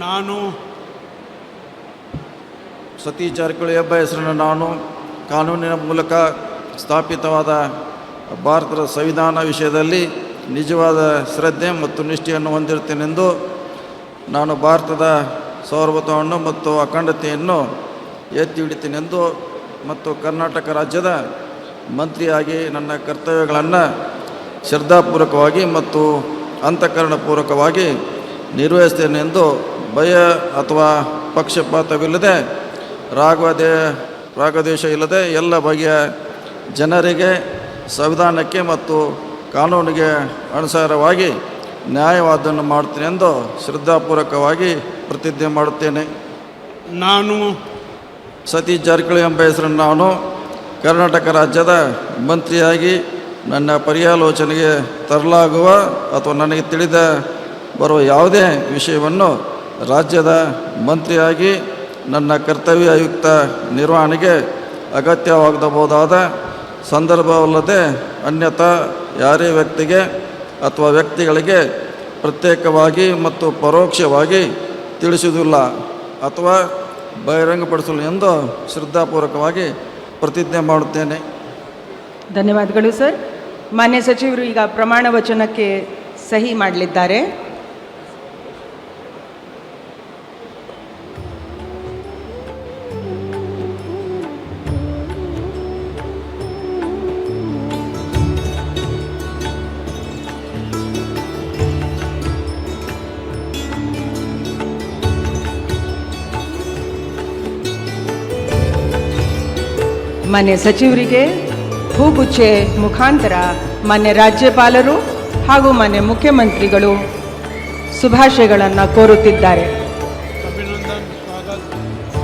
ನಾನು ಸತೀಶ್ ಜಾರಕಿಹೊಳಿ ಎಂಬ ಹೆಸರನ್ನು ನಾನು ಕಾನೂನಿನ ಮೂಲಕ ಸ್ಥಾಪಿತವಾದ ಭಾರತದ ಸಂವಿಧಾನ ವಿಷಯದಲ್ಲಿ ನಿಜವಾದ ಶ್ರದ್ಧೆ ಮತ್ತು ನಿಷ್ಠೆಯನ್ನು ಹೊಂದಿರುತ್ತೇನೆಂದು ನಾನು ಭಾರತದ ಸಾರ್ವಭೌಮತ್ವವನ್ನು ಮತ್ತು ಅಖಂಡತೆಯನ್ನು ಎತ್ತಿ ಹಿಡಿತೇನೆಂದು ಮತ್ತು ಕರ್ನಾಟಕ ರಾಜ್ಯದ ಮಂತ್ರಿಯಾಗಿ ನನ್ನ ಕರ್ತವ್ಯಗಳನ್ನು ಶ್ರದ್ಧಾಪೂರ್ವಕವಾಗಿ ಮತ್ತು ಅಂತಃಕರಣಪೂರ್ವಕವಾಗಿ ನಿರ್ವಹಿಸ್ತೇನೆಂದು ಭಯ ಅಥವಾ ಪಕ್ಷಪಾತವಿಲ್ಲದೆ ರಾಗದ್ವೇಷ ಇಲ್ಲದೆ ಎಲ್ಲ ಬಗೆಯ ಜನರಿಗೆ ಸಂವಿಧಾನಕ್ಕೆ ಮತ್ತು ಕಾನೂನಿಗೆ ಅನುಸಾರವಾಗಿ ನ್ಯಾಯವಾದವನ್ನು ಮಾಡುತ್ತೇನೆ ಎಂದು ಶ್ರದ್ಧಾಪೂರ್ವಕವಾಗಿ ಪ್ರತಿಜ್ಞೆ ಮಾಡುತ್ತೇನೆ. ನಾನು ಸತೀಶ್ ಜಾರಕಿಹೊಳಿ ಎಂಬ ಹೆಸರನ್ನು ನಾನು ಕರ್ನಾಟಕ ರಾಜ್ಯದ ಮಂತ್ರಿಯಾಗಿ ನನ್ನ ಪರ್ಯಾಲೋಚನೆಗೆ ತರಲಾಗುವ ಅಥವಾ ನನಗೆ ತಿಳಿದ ಬರುವ ಯಾವುದೇ ವಿಷಯವನ್ನು ರಾಜ್ಯದ ಮಂತ್ರಿಯಾಗಿ ನನ್ನ ಕರ್ತವ್ಯಯುಕ್ತ ನಿರ್ವಹಣೆಗೆ ಅಗತ್ಯವಾಗಬಹುದಾದ ಸಂದರ್ಭವಲ್ಲದೆ ಅನ್ಯಥಾ ಯಾರೇ ವ್ಯಕ್ತಿಗೆ ಅಥವಾ ವ್ಯಕ್ತಿಗಳಿಗೆ ಪ್ರತ್ಯೇಕವಾಗಿ ಮತ್ತು ಪರೋಕ್ಷವಾಗಿ ತಿಳಿಸುವುದಿಲ್ಲ ಅಥವಾ ಬಹಿರಂಗಪಡಿಸಲು ಎಂದು ಶ್ರದ್ಧಾಪೂರ್ವಕವಾಗಿ ಪ್ರತಿಜ್ಞೆ ಮಾಡುತ್ತೇನೆ. ಧನ್ಯವಾದಗಳು ಸರ್. ಮಾನ್ಯ ಸಚಿವರು ಈಗ ಪ್ರಮಾಣ ವಚನಕ್ಕೆ ಸಹಿ ಮಾಡಲಿದ್ದಾರೆ. ಮಾನ್ಯ ಸಚಿವರಿಗೆ ಹೂಗುಚ್ಚೆ ಮುಖಾಂತರ ಮಾನ್ಯ ರಾಜ್ಯಪಾಲರು ಹಾಗೂ ಮಾನ್ಯ ಮುಖ್ಯಮಂತ್ರಿಗಳು ಶುಭಾಶಯಗಳನ್ನು ಕೋರುತ್ತಿದ್ದಾರೆ. ಅಭಿನಂದನ್ ಸ್ವಾಗತ.